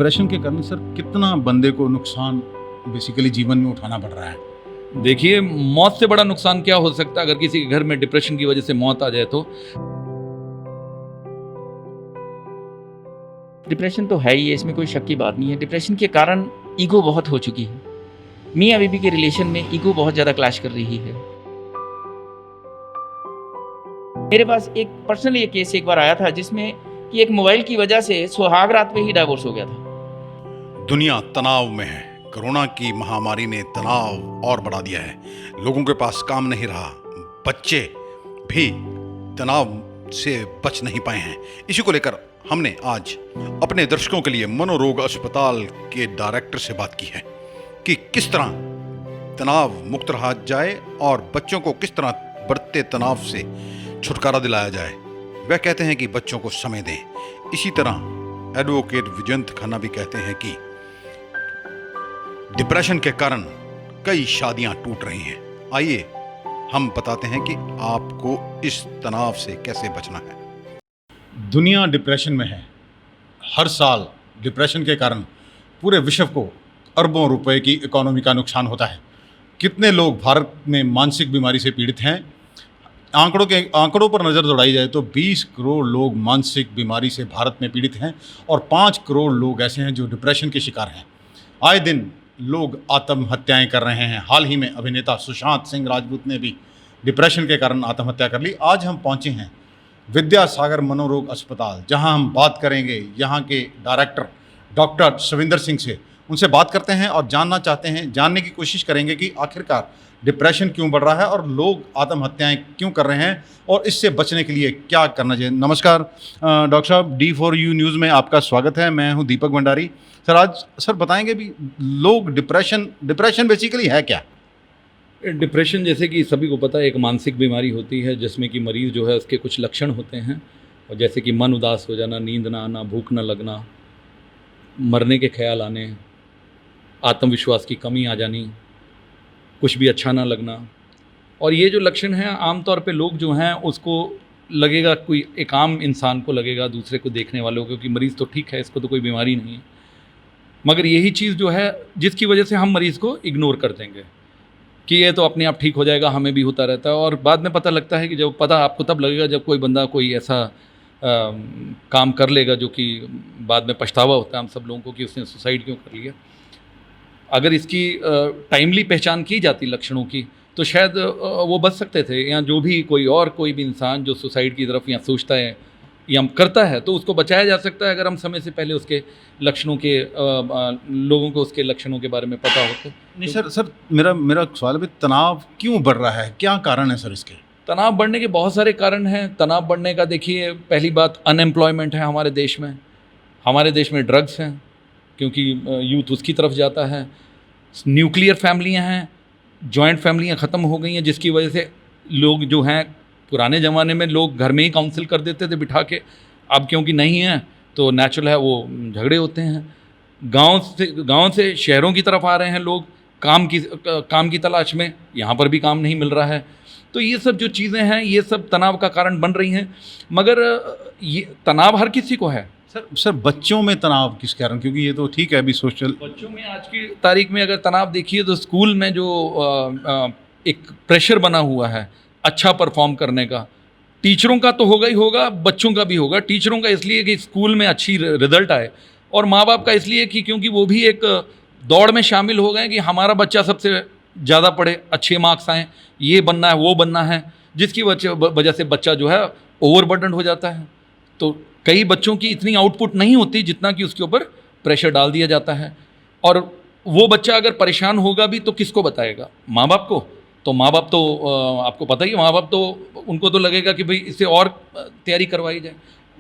Depression के कारण sir कितना बंदे को नुकसान बेसिकली जीवन में उठाना पड़ रहा है। देखिए, मौत से बड़ा नुकसान क्या हो सकता है अगर किसी के घर में डिप्रेशन की वजह से मौत आ जाए तो। डिप्रेशन तो है ही है, इसमें कोई शक की बात नहीं है। डिप्रेशन के कारण ईगो बहुत हो चुकी है। मियाँ बीवी के रिलेशन में ईगो बहुत ज़्यादा क्लैश कर रही है। मेरे पास एक पर्सनली एक केस एक बार आया था जिसमें कि एक मोबाइल की वजह से सुहाग रात में ही डाइवोर्स हो गया था। दुनिया तनाव में है। कोरोना की महामारी ने तनाव और बढ़ा दिया है। लोगों के पास काम नहीं रहा, बच्चे भी तनाव से बच नहीं पाए हैं। इसी को लेकर हमने आज अपने दर्शकों के लिए मनोरोग अस्पताल के डायरेक्टर से बात की है कि किस तरह तनाव मुक्त रहा जाए और बच्चों को किस तरह बढ़ते तनाव से छुटकारा दिलाया जाए। वह कहते हैं कि बच्चों को समय दें। इसी तरह एडवोकेट विजयंत खन्ना भी कहते हैं कि डिप्रेशन के कारण कई शादियां टूट रही हैं। आइए हम बताते हैं कि आपको इस तनाव से कैसे बचना है। दुनिया डिप्रेशन में है। हर साल डिप्रेशन के कारण पूरे विश्व को अरबों रुपए की इकोनॉमी का नुकसान होता है। कितने लोग भारत में मानसिक बीमारी से पीड़ित हैं? आंकड़ों पर नज़र दौड़ाई जाए तो 20 करोड़ लोग मानसिक बीमारी से भारत में पीड़ित हैं और 5 करोड़ लोग ऐसे हैं जो डिप्रेशन के शिकार हैं। आए दिन लोग आत्महत्याएं कर रहे हैं। हाल ही में अभिनेता सुशांत सिंह राजपूत ने भी डिप्रेशन के कारण आत्महत्या कर ली। आज हम पहुंचे हैं विद्यासागर मनोरोग अस्पताल, जहां हम बात करेंगे यहाँ के डायरेक्टर डॉक्टर सविंदर सिंह से। उनसे बात करते हैं और जानने की कोशिश करेंगे कि आखिरकार डिप्रेशन क्यों बढ़ रहा है और लोग आत्महत्याएं क्यों कर रहे हैं और इससे बचने के लिए क्या करना चाहिए। नमस्कार डॉक्टर साहब, D4U न्यूज़ में आपका स्वागत है। मैं हूं दीपक भंडारी। सर, आज सर बताएंगे भी लोग डिप्रेशन बेसिकली है क्या? डिप्रेशन, जैसे कि सभी को पता है, एक मानसिक बीमारी होती है जिसमें कि मरीज़ जो है उसके कुछ लक्षण होते हैं, और जैसे कि मन उदास हो जाना, नींद ना आना, भूख ना लगना, मरने के ख्याल आने, आत्मविश्वास की कमी आ जानी, कुछ भी अच्छा ना लगना। और ये जो लक्षण हैं आमतौर पे लोग जो हैं उसको लगेगा, कोई एक आम इंसान को लगेगा, दूसरे को देखने वालों को, कि मरीज़ तो ठीक है, इसको तो कोई बीमारी नहीं है। मगर यही चीज़ जो है जिसकी वजह से हम मरीज़ को इग्नोर कर देंगे कि ये तो अपने आप ठीक हो जाएगा, हमें भी होता रहता है। और बाद में पता लगता है कि जब पता आपको तब लगेगा जब कोई बंदा कोई ऐसा काम कर लेगा जो कि बाद में पछतावा होता है हम सब लोगों को कि उसने सुसाइड क्यों कर लिया। अगर इसकी टाइमली पहचान की जाती लक्षणों की तो शायद वो बच सकते थे, या जो भी कोई भी इंसान जो सुसाइड की तरफ या सोचता है या करता है तो उसको बचाया जा सकता है अगर हम समय से पहले उसके लक्षणों के लोगों को उसके लक्षणों के बारे में पता हो तो। नहीं सर, मेरा सवाल है, तनाव क्यों बढ़ रहा है? क्या कारण है सर इसके? तनाव बढ़ने के बहुत सारे कारण हैं। तनाव बढ़ने का देखिए, पहली बात अनएम्प्लॉयमेंट है हमारे देश में। हमारे देश में ड्रग्स हैं क्योंकि यूथ उसकी तरफ जाता है। न्यूक्लियर फैमिलियां हैं, जॉइंट फैमिलियां ख़त्म हो गई हैं, जिसकी वजह से लोग जो हैं, पुराने ज़माने में लोग घर में ही काउंसिल कर देते थे बिठा के, अब क्योंकि नहीं है तो नेचुरल है वो झगड़े होते हैं। गांव से शहरों की तरफ आ रहे हैं लोग काम की तलाश में, यहाँ पर भी काम नहीं मिल रहा है। तो ये सब जो चीज़ें हैं ये सब तनाव का कारण बन रही हैं। मगर ये तनाव हर किसी को है। सर बच्चों में तनाव किस कारण? क्योंकि ये तो ठीक है अभी सोशल, बच्चों में आज की तारीख में अगर तनाव देखिए तो स्कूल में जो एक प्रेशर बना हुआ है अच्छा परफॉर्म करने का, टीचरों का तो होगा ही होगा, बच्चों का भी होगा। टीचरों का इसलिए कि स्कूल में अच्छी रिजल्ट आए, और माँ बाप का इसलिए कि क्योंकि वो भी एक दौड़ में शामिल हो गए कि हमारा बच्चा सबसे ज़्यादा पढ़े, अच्छे मार्क्स आएँ, ये बनना है वो बनना है, जिसकी वजह से बच्चा जो है ओवरबर्डन हो जाता है। तो कई बच्चों की इतनी आउटपुट नहीं होती जितना कि उसके ऊपर प्रेशर डाल दिया जाता है। और वो बच्चा अगर परेशान होगा भी तो किसको बताएगा? माँ बाप को। तो माँ बाप तो आपको पता ही है, माँ बाप तो उनको तो लगेगा कि भाई इससे और तैयारी करवाई जाए।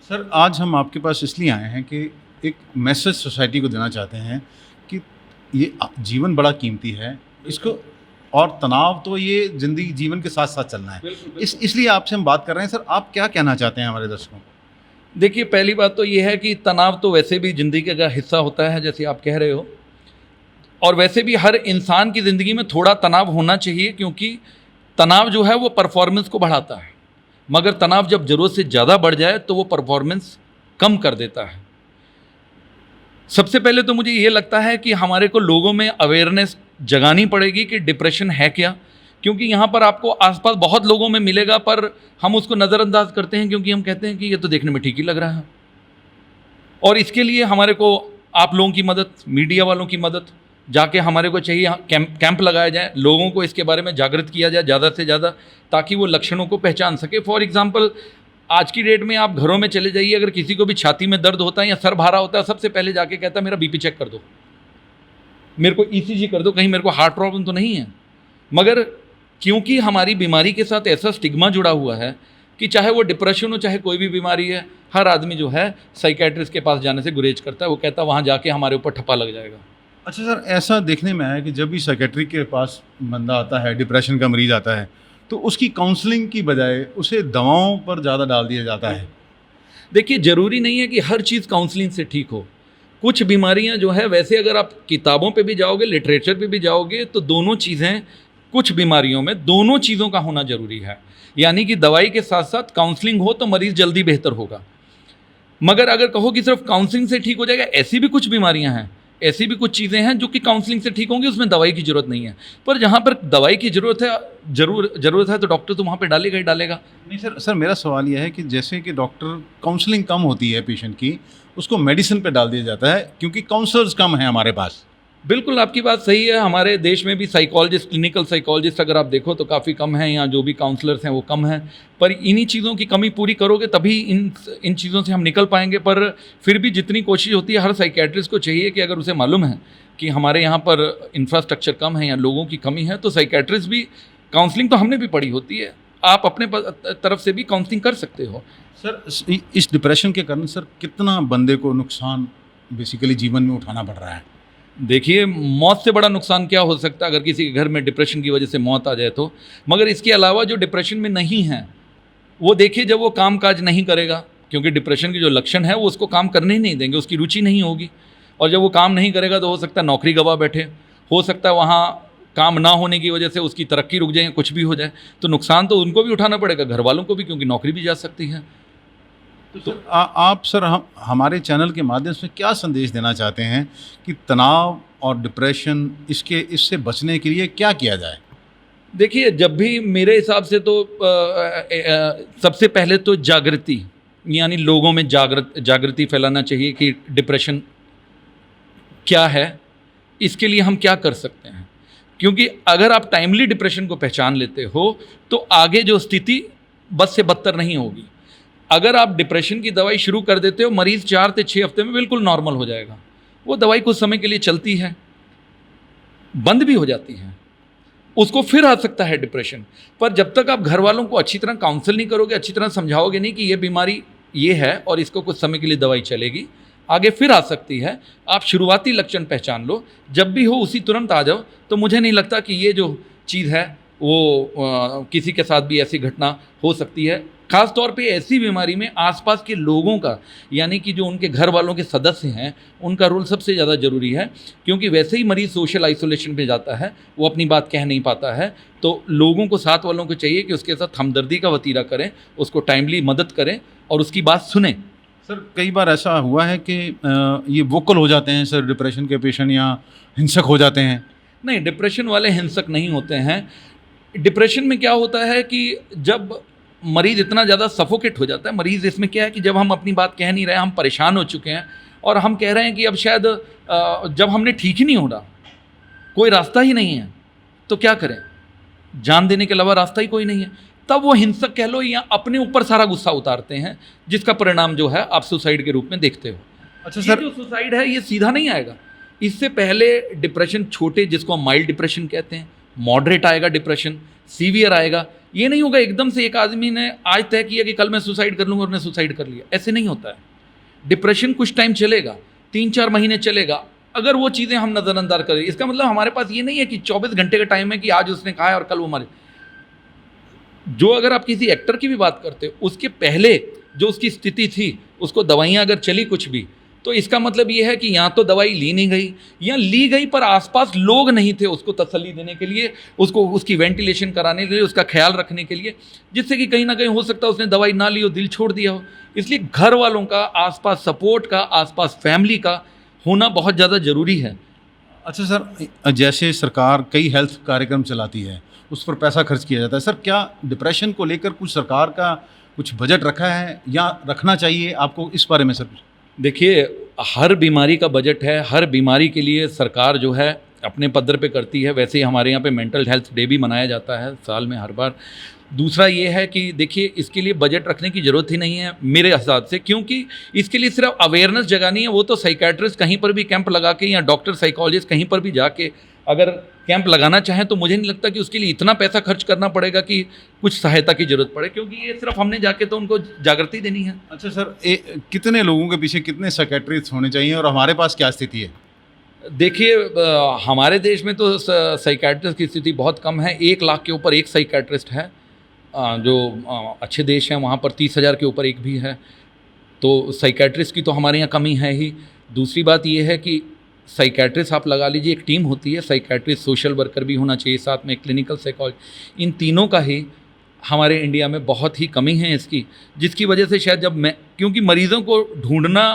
सर आज हम आपके पास इसलिए आए हैं कि एक मैसेज सोसाइटी को देना चाहते हैं कि ये जीवन बड़ा कीमती है, इसको, और तनाव तो ये जिंदगी जीवन के साथ साथ चलना है। इसलिए आपसे हम बात कर रहे हैं। सर आप क्या कहना चाहते हैं हमारे दर्शकों को? देखिए, पहली बात तो ये है कि तनाव तो वैसे भी ज़िंदगी का हिस्सा होता है, जैसे आप कह रहे हो, और वैसे भी हर इंसान की ज़िंदगी में थोड़ा तनाव होना चाहिए, क्योंकि तनाव जो है वो परफॉर्मेंस को बढ़ाता है। मगर तनाव जब ज़रूरत से ज़्यादा बढ़ जाए तो वो परफॉर्मेंस कम कर देता है। सबसे पहले तो मुझे ये लगता है कि हमारे को लोगों में अवेयरनेस जगानी पड़ेगी कि डिप्रेशन है क्या, क्योंकि यहाँ पर आपको आसपास बहुत लोगों में मिलेगा, पर हम उसको नज़रअंदाज करते हैं क्योंकि हम कहते हैं कि ये तो देखने में ठीक ही लग रहा है। और इसके लिए हमारे को आप लोगों की मदद, मीडिया वालों की मदद, जाके हमारे को चाहिए कैंप लगाया जाए, लोगों को इसके बारे में जागृत किया जाए ज़्यादा से ज़्यादा, ताकि वो लक्षणों को पहचान सके। फॉर एग्जांपल, आज की डेट में आप घरों में चले जाइए, अगर किसी को भी छाती में दर्द होता है या सर भारा होता है, सबसे पहले जाके कहता है मेरा बीपी चेक कर दो, मेरे को ईसीजी कर दो, कहीं मेरे को हार्ट प्रॉब्लम तो नहीं है। मगर क्योंकि हमारी बीमारी के साथ ऐसा स्टिग्मा जुड़ा हुआ है कि चाहे वो डिप्रेशन हो चाहे कोई भी बीमारी है, हर आदमी जो है साइकेट्रिस्ट के पास जाने से गुरेज करता है। वो कहता है वहाँ जाके हमारे ऊपर ठप्पा लग जाएगा। अच्छा सर, ऐसा देखने में आया कि जब भी साइकेट्रिक के पास बंदा आता है, डिप्रेशन का मरीज आता है, तो उसकी काउंसलिंग की बजाय उसे दवाओं पर ज़्यादा डाल दिया जाता है। देखिए, ज़रूरी नहीं है कि हर चीज़ काउंसलिंग से ठीक हो। कुछ बीमारियां जो है, वैसे अगर आप किताबों पे भी जाओगे, लिटरेचर पे भी जाओगे, तो दोनों चीज़ें, कुछ बीमारियों में दोनों चीज़ों का होना ज़रूरी है। यानी कि दवाई के साथ साथ काउंसलिंग हो तो मरीज़ जल्दी बेहतर होगा। मगर अगर कहो कि सिर्फ काउंसलिंग से ठीक हो जाएगा, ऐसी भी कुछ बीमारियां हैं, ऐसी भी कुछ चीज़ें हैं जो कि काउंसलिंग से ठीक होंगी, उसमें दवाई की ज़रूरत नहीं है। पर जहाँ पर दवाई की ज़रूरत है, ज़रूरत है, तो डॉक्टर तो वहाँ पे डालेगा ही डालेगा। नहीं सर, मेरा सवाल यह है कि जैसे कि डॉक्टर, काउंसलिंग कम होती है पेशेंट की, उसको मेडिसिन पे डाल दिया जाता है क्योंकि काउंसलर्स कम हैं हमारे पास। बिल्कुल आपकी बात सही है। हमारे देश में भी साइकोलॉजिस्ट, क्लिनिकल साइकोलॉजिस्ट अगर आप देखो तो काफ़ी कम हैं, या जो भी काउंसलर्स हैं वो कम हैं। पर इन्हीं चीज़ों की कमी पूरी करोगे तभी इन चीज़ों से हम निकल पाएंगे। पर फिर भी जितनी कोशिश होती है, हर साइकेट्रिस्ट को चाहिए कि अगर उसे मालूम है कि हमारे यहाँ पर इंफ्रास्ट्रक्चर कम है या लोगों की कमी है, तो साइकेट्रिस्ट भी, काउंसलिंग तो हमने भी पढ़ी होती है, आप अपने तरफ से भी काउंसलिंग कर सकते हो। सर, इस डिप्रेशन के कारण सर कितना बंदे को नुकसान बेसिकली जीवन में उठाना पड़ रहा है? देखिए, मौत से बड़ा नुकसान क्या हो सकता है अगर किसी के घर में डिप्रेशन की वजह से मौत आ जाए तो। मगर इसके अलावा जो डिप्रेशन में नहीं है, वो देखिए जब वो काम काज नहीं करेगा, क्योंकि डिप्रेशन के जो लक्षण है वो उसको काम करने ही नहीं देंगे, उसकी रुचि नहीं होगी। और जब वो काम नहीं करेगा तो हो सकता है नौकरी गवा बैठे, हो सकता है वहाँ काम ना होने की वजह से उसकी तरक्की रुक जाए, कुछ भी हो जाए। तो नुकसान तो उनको भी उठाना पड़ेगा, घर वालों को भी, क्योंकि नौकरी भी जा सकती है। तो आप सर, हमारे चैनल के माध्यम से क्या संदेश देना चाहते हैं कि तनाव और डिप्रेशन, इससे बचने के लिए क्या किया जाए? देखिए, जब भी मेरे हिसाब से तो सबसे पहले तो जागृति, यानी लोगों में जागृति फैलाना चाहिए कि डिप्रेशन क्या है, इसके लिए हम क्या कर सकते हैं। क्योंकि अगर आप टाइमली डिप्रेशन को पहचान लेते हो तो आगे जो स्थिति बद से बदतर नहीं होगी। अगर आप डिप्रेशन की दवाई शुरू कर देते हो, मरीज़ 4 से 6 हफ्ते में बिल्कुल नॉर्मल हो जाएगा। वो दवाई कुछ समय के लिए चलती है, बंद भी हो जाती है, उसको फिर आ सकता है डिप्रेशन। पर जब तक आप घर वालों को अच्छी तरह काउंसल नहीं करोगे, अच्छी तरह समझाओगे नहीं कि ये बीमारी ये है और इसको कुछ समय के लिए दवाई चलेगी, आगे फिर आ सकती है। आप शुरुआती लक्षण पहचान लो, जब भी हो उसी तुरंत आ जाओ, तो मुझे नहीं लगता कि ये जो चीज़ है वो किसी के साथ भी ऐसी घटना हो सकती है। ख़ास तौर पे ऐसी बीमारी में आसपास के लोगों का, यानी कि जो उनके घर वालों के सदस्य हैं, उनका रोल सबसे ज़्यादा ज़रूरी है। क्योंकि वैसे ही मरीज़ सोशल आइसोलेशन पे जाता है, वो अपनी बात कह नहीं पाता है, तो लोगों को, साथ वालों को चाहिए कि उसके साथ हमदर्दी का वतीरा करें, उसको टाइमली मदद करें और उसकी बात सुनें। सर, कई बार ऐसा हुआ है कि ये वोकल हो जाते हैं सर, डिप्रेशन के पेशेंट, या हिंसक हो जाते हैं? नहीं, डिप्रेशन वाले हिंसक नहीं होते हैं। डिप्रेशन में क्या होता है कि जब मरीज़ इतना ज़्यादा सफोकेट हो जाता है, मरीज़ इसमें क्या है कि जब हम अपनी बात कह नहीं रहे, हम परेशान हो चुके हैं और हम कह रहे हैं कि अब शायद जब हमने ठीक ही नहीं हो रहा, कोई रास्ता ही नहीं है, तो क्या करें, जान देने के अलावा रास्ता ही कोई नहीं है, तब वो हिंसक कह लो या अपने ऊपर सारा गुस्सा उतारते हैं, जिसका परिणाम जो है आप सुसाइड के रूप में देखते हो। अच्छा सर, जो सुसाइड है ये सीधा नहीं आएगा। इससे पहले डिप्रेशन छोटे, जिसको हम माइल्ड डिप्रेशन कहते हैं, मॉडरेट आएगा डिप्रेशन, सीवियर आएगा। ये नहीं होगा एकदम से एक आदमी ने आज तय किया कि कल मैं सुसाइड कर लूँगा और उसने सुसाइड कर लिया, ऐसे नहीं होता है। डिप्रेशन कुछ टाइम चलेगा, 3-4 महीने चलेगा। अगर वो चीज़ें हम नज़रअंदाज करें, इसका मतलब हमारे पास ये नहीं है कि 24 घंटे का टाइम है कि आज उसने कहा है और कल वो मरे। जो अगर आप किसी एक्टर की भी बात करते हो, उसके पहले जो उसकी स्थिति थी, उसको दवाइयाँ अगर चली कुछ भी, तो इसका मतलब ये है कि यहाँ तो दवाई ली नहीं गई, या ली गई पर आसपास लोग नहीं थे उसको तसल्ली देने के लिए, उसको उसकी वेंटिलेशन कराने के लिए, उसका ख्याल रखने के लिए, जिससे कि कहीं ना कहीं हो सकता है उसने दवाई ना ली हो, दिल छोड़ दिया हो। इसलिए घर वालों का, आसपास सपोर्ट का, आसपास फैमिली का होना बहुत ज़्यादा ज़रूरी है। अच्छा सर, जैसे सरकार कई हेल्थ कार्यक्रम चलाती है, उस पर पैसा खर्च किया जाता है, सर क्या डिप्रेशन को लेकर कुछ सरकार का कुछ बजट रखा है या रखना चाहिए आपको इस बारे में सर कुछ? देखिए, हर बीमारी का बजट है, हर बीमारी के लिए सरकार जो है अपने पद्धर पे करती है। वैसे ही हमारे यहाँ पे मेंटल हेल्थ डे भी मनाया जाता है साल में हर बार। दूसरा ये है कि देखिए, इसके लिए बजट रखने की ज़रूरत ही नहीं है मेरे हिसाब से, क्योंकि इसके लिए सिर्फ अवेयरनेस जगानी है। वो तो साइकेट्रिस्ट कहीं पर भी कैंप लगा के या डॉक्टर साइकोलॉजिस्ट कहीं पर भी जाके अगर कैंप लगाना चाहें तो मुझे नहीं लगता कि उसके लिए इतना पैसा खर्च करना पड़ेगा कि कुछ सहायता की ज़रूरत पड़े, क्योंकि ये सिर्फ हमने जाके तो उनको जागृति देनी है। अच्छा सर, कितने लोगों के पीछे कितने साइकेट्रिस्ट होने चाहिए और हमारे पास क्या स्थिति है? देखिए, हमारे देश में तो साइकेट्रिस्ट की स्थिति बहुत कम है। 1 लाख के ऊपर एक साइकेट्रिस्ट है। जो अच्छे देश हैं वहाँ पर 30,000 के ऊपर एक भी है। तो साइकेट्रिस्ट की तो हमारे यहाँ कमी है ही। दूसरी बात ये है कि साइकेट्रिस्ट आप लगा लीजिए, एक टीम होती है, साइकेट्रिस्ट, सोशल वर्कर भी होना चाहिए, साथ में क्लिनिकल साइकोलॉजिस्ट। इन तीनों का ही हमारे इंडिया में बहुत ही कमी है इसकी, जिसकी वजह से शायद क्योंकि मरीज़ों को ढूंढना,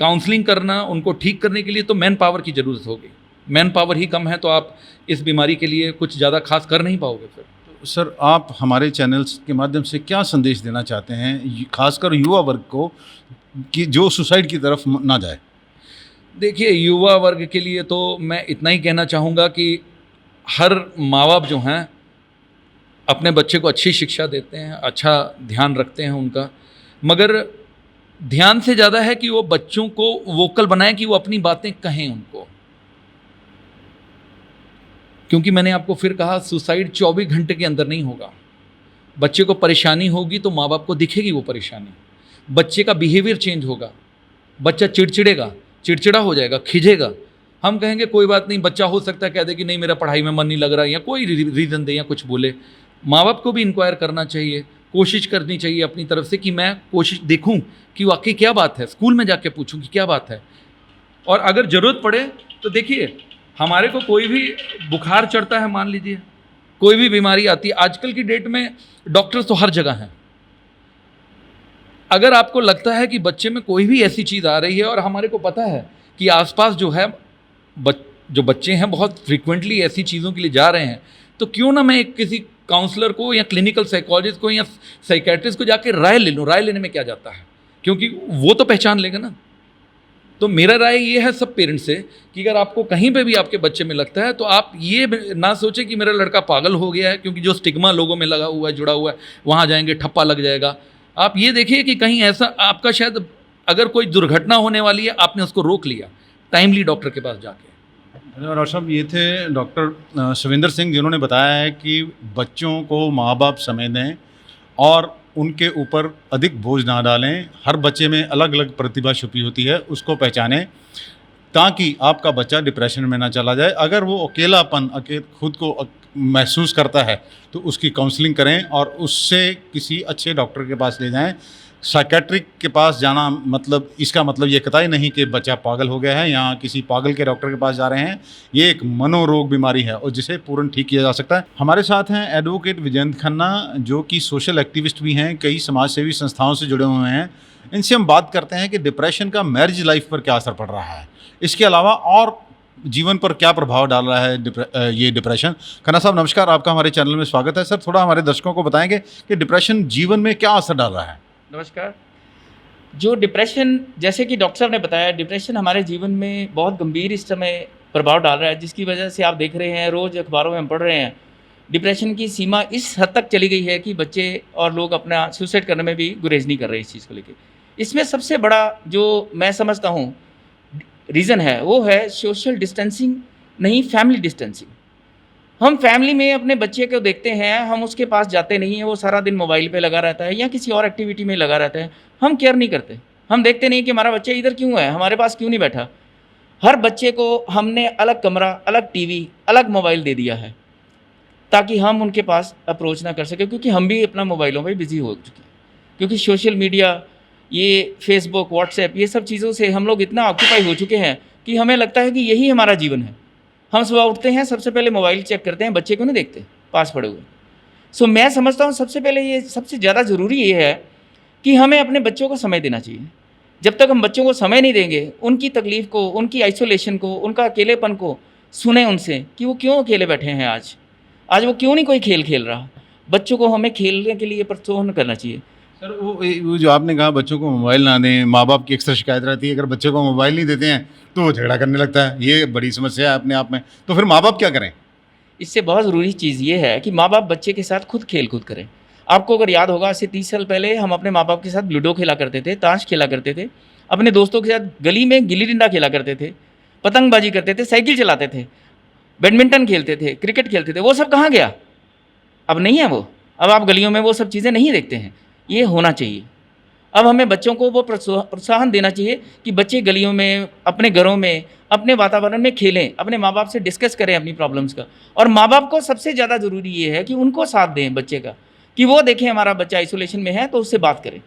काउंसलिंग करना, उनको ठीक करने के लिए तो मैन पावर की ज़रूरत होगी। मैन पावर ही कम है तो आप इस बीमारी के लिए कुछ ज़्यादा खास कर नहीं पाओगे फिर। तो सर, आप हमारे चैनल्स के माध्यम से क्या संदेश देना चाहते हैं खासकर युवा वर्ग को कि जो सुसाइड की तरफ ना जाए? देखिए, युवा वर्ग के लिए तो मैं इतना ही कहना चाहूँगा कि हर माँ बाप जो हैं अपने बच्चे को अच्छी शिक्षा देते हैं, अच्छा ध्यान रखते हैं उनका, मगर ध्यान से ज़्यादा है कि वो बच्चों को वोकल बनाएं, कि वो अपनी बातें कहें उनको। क्योंकि मैंने आपको फिर कहा, सुसाइड 24 घंटे के अंदर नहीं होगा। बच्चे को परेशानी होगी तो माँ बाप को दिखेगी वो परेशानी, बच्चे का बिहेवियर चेंज होगा, बच्चा चिड़चिड़ा हो जाएगा, खिजेगा। हम कहेंगे कोई बात नहीं, बच्चा हो सकता है कह दे कि नहीं मेरा पढ़ाई में मन नहीं लग रहा, या कोई रीज़न दे या कुछ बोले। माँ बाप को भी इंक्वायर करना चाहिए, कोशिश करनी चाहिए अपनी तरफ से कि मैं कोशिश देखूं कि वाकई क्या बात है, स्कूल में जाके पूछूं कि क्या बात है। और अगर ज़रूरत पड़े तो देखिए, हमारे को कोई भी बुखार चढ़ता है, मान लीजिए कोई भी बीमारी आती है, आजकल की डेट में डॉक्टर्स तो हर जगह हैं। अगर आपको लगता है कि बच्चे में कोई भी ऐसी चीज़ आ रही है, और हमारे को पता है कि आसपास जो है जो बच्चे हैं बहुत फ्रीक्वेंटली ऐसी चीज़ों के लिए जा रहे हैं, तो क्यों ना मैं किसी काउंसलर को या क्लिनिकल साइकोलॉजिस्ट को या साइकेट्रिस्ट को जाके राय ले लूँ। राय लेने में क्या जाता है, क्योंकि वो तो पहचान लेगा ना। तो मेरा राय ये है सब पेरेंट्स से कि अगर आपको कहीं पे भी आपके बच्चे में लगता है तो आप ये ना सोचें कि मेरा लड़का पागल हो गया है, क्योंकि जो स्टिग्मा लोगों में लगा हुआ है, जुड़ा हुआ है, वहाँ जाएंगे ठप्पा लग जाएगा। आप ये देखिए कि कहीं ऐसा आपका शायद अगर कोई दुर्घटना होने वाली है, आपने उसको रोक लिया टाइमली डॉक्टर के पास जाके। डॉक्टर साहब, ये थे डॉक्टर शविंदर सिंह, जिन्होंने बताया है कि बच्चों को माँ बाप समय दें और उनके ऊपर अधिक बोझ ना डालें। हर बच्चे में अलग अलग प्रतिभा छुपी होती है, उसको पहचानें ताकि आपका बच्चा डिप्रेशन में ना चला जाए। अगर वो अकेलापन खुद को महसूस करता है तो उसकी काउंसलिंग करें और उससे किसी अच्छे डॉक्टर के पास ले जाएं। साइकेट्रिक के पास जाना मतलब इसका मतलब ये कतई नहीं कि बच्चा पागल हो गया है या किसी पागल के डॉक्टर के पास जा रहे हैं। ये एक मनोरोग बीमारी है और जिसे पूर्ण ठीक किया जा सकता है। हमारे साथ हैं एडवोकेट विजयंत खन्ना, जो कि सोशल एक्टिविस्ट भी हैं, कई समाज सेवी संस्थाओं से जुड़े हुए हैं। इनसे हम बात करते हैं कि डिप्रेशन का मैरिज लाइफ पर क्या असर पड़ रहा है, इसके अलावा और जीवन पर क्या प्रभाव डाल रहा है ये डिप्रेशन। खन्ना साहब नमस्कार, आपका हमारे चैनल में स्वागत है। सर, थोड़ा हमारे दर्शकों को बताएंगे कि डिप्रेशन जीवन में क्या असर डाल रहा है। नमस्कार। जो डिप्रेशन, जैसे कि डॉक्टर साहब ने बताया, डिप्रेशन हमारे जीवन में बहुत गंभीर इस समय प्रभाव डाल रहा है, जिसकी वजह से आप देख रहे हैं, रोज़ अखबारों में हम पढ़ रहे हैं, डिप्रेशन की सीमा इस हद तक चली गई है कि बच्चे और लोग अपना सुसाइड करने में भी गुरेज नहीं कर रहे इस चीज़ को लेकर। इसमें सबसे बड़ा जो मैं समझता हूँ रीज़न है वो है सोशल डिस्टेंसिंग, नहीं फैमिली डिस्टेंसिंग। हम फैमिली में अपने बच्चे को देखते हैं, हम उसके पास जाते नहीं हैं, वो सारा दिन मोबाइल पे लगा रहता है या किसी और एक्टिविटी में लगा रहता है, हम केयर नहीं करते। हम देखते नहीं कि हमारा बच्चा इधर क्यों है, हमारे पास क्यों नहीं बैठा। हर बच्चे को हमने अलग कमरा, अलग टीवी, अलग मोबाइल दे दिया है ताकि हम उनके पास अप्रोच ना कर सकें, क्योंकि हम भी अपना मोबाइलों में बिजी हो चुके हैं। क्योंकि सोशल मीडिया, ये फेसबुक, व्हाट्सएप, ये सब चीज़ों से हम लोग इतना ऑक्यूपाई हो चुके हैं कि हमें लगता है कि यही हमारा जीवन है। हम सुबह उठते हैं, सबसे पहले मोबाइल चेक करते हैं, बच्चे को नहीं देखते पास पड़े हुए। सो मैं समझता हूँ सबसे पहले ये सबसे ज़्यादा ज़रूरी ये है कि हमें अपने बच्चों को समय देना चाहिए। जब तक हम बच्चों को समय नहीं देंगे, उनकी तकलीफ़ को, उनकी आइसोलेशन को, उनका अकेलेपन को सुने उनसे कि वो क्यों अकेले बैठे हैं आज वो क्यों नहीं कोई खेल खेल रहा। बच्चों को हमें खेलने के लिए प्रोत्साहन करना चाहिए। सर वो जो आपने कहा बच्चों को मोबाइल ना दें, माँ बाप की अक्सर शिकायत रहती है अगर बच्चे को मोबाइल नहीं देते हैं तो वो झगड़ा करने लगता है, ये बड़ी समस्या है अपने आप में। तो फिर माँ बाप क्या करें? इससे बहुत ज़रूरी चीज़ ये है कि माँ बाप बच्चे के साथ खुद खेल कूद करें। आपको अगर याद होगा, आज से 30 साल पहले हम अपने माँ बाप के साथ लूडो खेला करते थे, ताश खेला करते थे, अपने दोस्तों के साथ गली में गिल्ली डंडा खेला करते थे, पतंगबाजी करते थे, साइकिल चलाते थे, बैडमिंटन खेलते थे, क्रिकेट खेलते थे। वो सब कहाँ गया? अब नहीं है वो। अब आप गलियों में वो सब चीज़ें नहीं देखते हैं। ये होना चाहिए। अब हमें बच्चों को वो प्रोत्साहन देना चाहिए कि बच्चे गलियों में, अपने घरों में, अपने वातावरण में खेलें, अपने माँ बाप से डिस्कस करें अपनी प्रॉब्लम्स का। और माँ बाप को सबसे ज़्यादा ज़रूरी ये है कि उनको साथ दें बच्चे का, कि वो देखें हमारा बच्चा आइसोलेशन में है तो उससे बात करें,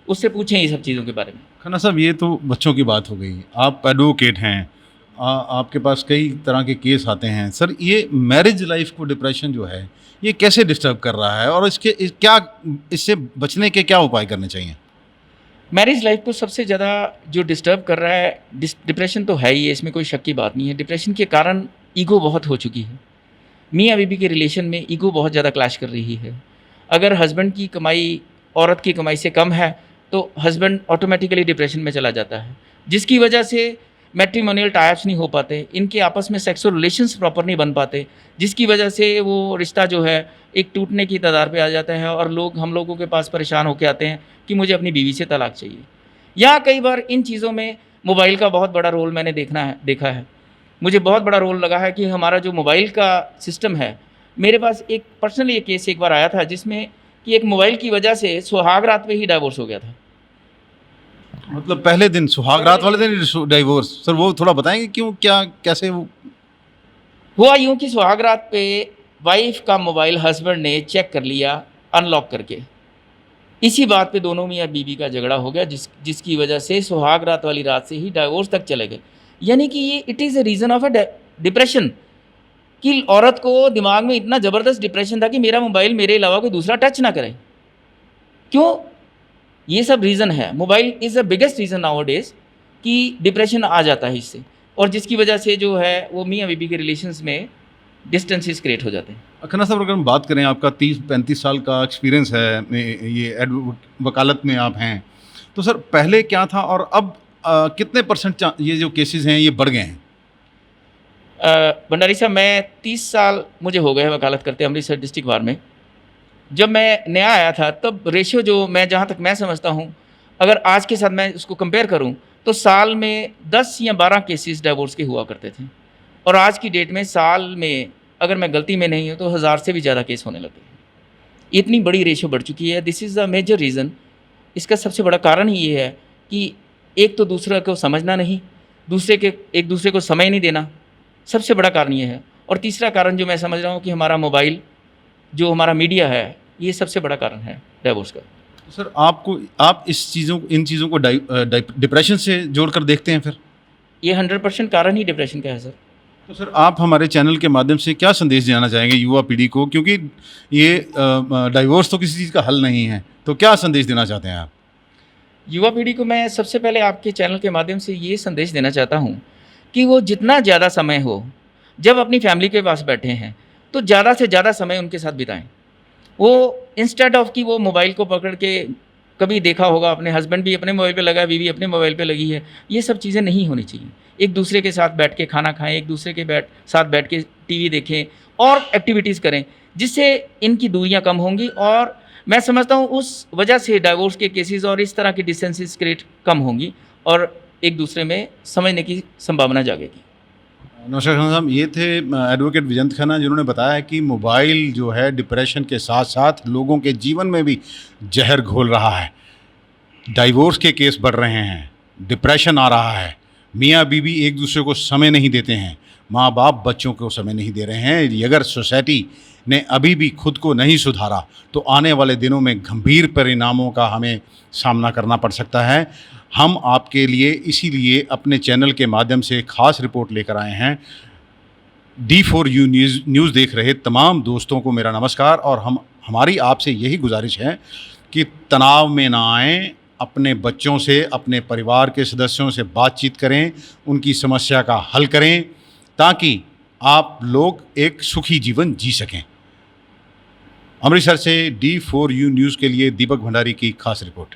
उससे पूछें ये सब चीज़ों के बारे में। खन्ना साहब, ये तो बच्चों की बात हो गई, आप एडवोकेट हैं, आपके पास कई तरह के केस आते हैं। सर, ये मैरिज लाइफ को डिप्रेशन जो है ये कैसे डिस्टर्ब कर रहा है और इससे बचने के क्या उपाय करने चाहिए? मैरिज लाइफ को सबसे ज़्यादा जो डिस्टर्ब कर रहा है, डिप्रेशन तो है ही है, इसमें कोई शक की बात नहीं है। डिप्रेशन के कारण ईगो बहुत हो चुकी है। मियाँ बीवी के रिलेशन में ईगो बहुत ज़्यादा क्लैश कर रही है। अगर हस्बैंड की कमाई औरत की कमाई से कम है तो हस्बैंड ऑटोमेटिकली डिप्रेशन में चला जाता है, जिसकी वजह से मैट्रिमोनियल टाइप्स नहीं हो पाते, इनके आपस में सेक्सुअल रिलेशंस प्रॉपर नहीं बन पाते, जिसकी वजह से वो रिश्ता जो है एक टूटने की कगार पे आ जाता है और हम लोगों के पास परेशान होकर आते हैं कि मुझे अपनी बीवी से तलाक चाहिए। या कई बार इन चीज़ों में मोबाइल का बहुत बड़ा रोल मैंने देखा है। मुझे बहुत बड़ा रोल लगा है कि हमारा जो मोबाइल का सिस्टम है, मेरे पास एक पर्सनली ये केस एक बार आया था जिसमें कि एक मोबाइल की वजह से सुहाग रात पे ही डाइवोर्स हो गया था। मतलब पहले दिन, सुहाग रात वाले दिन डाइवोर्स? सर वो थोड़ा बताएंगे क्यों, क्या, कैसे वो हुआ? यूँ कि सुहाग रात पे वाइफ का मोबाइल हस्बैंड ने चेक कर लिया अनलॉक करके। इसी बात पे दोनों मियाँ बीवी का झगड़ा हो गया, जिसकी वजह से सुहाग रात वाली रात से ही डाइवोर्स तक चले गए। यानी कि ये it is a reason of a depression, कि औरत को दिमाग में इतना ज़बरदस्त डिप्रेशन था कि मेरा मोबाइल मेरे अलावा कोई दूसरा टच ना करे। क्यों? ये सब रीज़न है। Mobile is the biggest reason now days कि डिप्रेशन आ जाता है इससे, और जिसकी वजह से जो है वो मियाँ बीवी के रिलेशंस में डिस्टेंसेस क्रिएट हो जाते हैं। खन्ना साहब, अगर हम बात करें, आपका 30-35 साल का एक्सपीरियंस है, ये वकालत में आप हैं, तो सर पहले क्या था और अब कितने परसेंट ये जो केसेस हैं ये बढ़ गए हैं? भंडारी साहब, मैं 30 साल मुझे हो गए हैं वकालत करते अमृतसर डिस्ट्रिक्ट बार में। जब मैं नया आया था तब रेशियो जो मैं जहाँ तक मैं समझता हूँ, अगर आज के साथ मैं उसको कंपेयर करूँ तो साल में 10 या 12 केसेस डाइवोर्स के हुआ करते थे, और आज की डेट में साल में, अगर मैं गलती में नहीं हूँ तो 1000 से भी ज़्यादा केस होने लगे हैं। इतनी बड़ी रेशियो बढ़ चुकी है। This is the major reason. इसका सबसे बड़ा कारण ही ये है कि एक तो दूसरे को समझना नहीं, एक दूसरे को समय नहीं देना, सबसे बड़ा कारण ये है। और तीसरा कारण जो मैं समझ रहा हूँ कि हमारा मोबाइल, जो हमारा मीडिया है, ये सबसे बड़ा कारण है डाइवोर्स का। सर आप इन चीज़ों को डिप्रेशन से जोड़कर देखते हैं फिर? ये 100% कारण ही डिप्रेशन का है सर। तो सर आप हमारे चैनल के माध्यम से क्या संदेश देना चाहेंगे युवा पीढ़ी को, क्योंकि ये डाइवोर्स तो किसी चीज़ का हल नहीं है, तो क्या संदेश देना चाहते हैं आप? युवा पीढ़ी को मैं सबसे पहले आपके चैनल के माध्यम से ये संदेश देना चाहता हूँ कि वो जितना ज़्यादा समय हो, जब अपनी फैमिली के पास बैठे हैं तो ज़्यादा से ज़्यादा समय उनके साथ बिताएं। वो इंस्टेड ऑफ कि वो मोबाइल को पकड़ के, कभी देखा होगा अपने हस्बैंड भी अपने मोबाइल पे लगा है, बीवी अपने मोबाइल पे लगी है, ये सब चीज़ें नहीं होनी चाहिए। एक दूसरे के साथ बैठ के खाना खाएं, एक दूसरे के साथ बैठ के टीवी देखें और एक्टिविटीज़ करें, जिससे इनकी दूरियां कम होंगी, और मैं समझता हूँ उस वजह से डाइवोर्स के केसेस और इस तरह की डिस्टेंसेस क्रिएट कम होंगी और एक दूसरे में समझने की संभावना जागेगी। नमस्कार खन्ना साहब, ये थे एडवोकेट विजंत खन्ना, जिन्होंने बताया कि मोबाइल जो है डिप्रेशन के साथ साथ लोगों के जीवन में भी जहर घोल रहा है। डाइवोर्स के केस बढ़ रहे हैं, डिप्रेशन आ रहा है, मियाँ बीवी एक दूसरे को समय नहीं देते हैं, माँ बाप बच्चों को समय नहीं दे रहे हैं। अगर सोसाइटी ने अभी भी खुद को नहीं सुधारा तो आने वाले दिनों में गंभीर परिणामों का हमें सामना करना पड़ सकता है। हम आपके लिए इसीलिए अपने चैनल के माध्यम से खास रिपोर्ट लेकर आए हैं। D4U न्यूज़ देख रहे तमाम दोस्तों को मेरा नमस्कार, और हमारी आपसे यही गुजारिश है कि तनाव में ना आएं, अपने बच्चों से, अपने परिवार के सदस्यों से बातचीत करें, उनकी समस्या का हल करें, ताकि आप लोग एक सुखी जीवन जी सकें। अमृतसर से D4U न्यूज़ के लिए दीपक भंडारी की खास रिपोर्ट।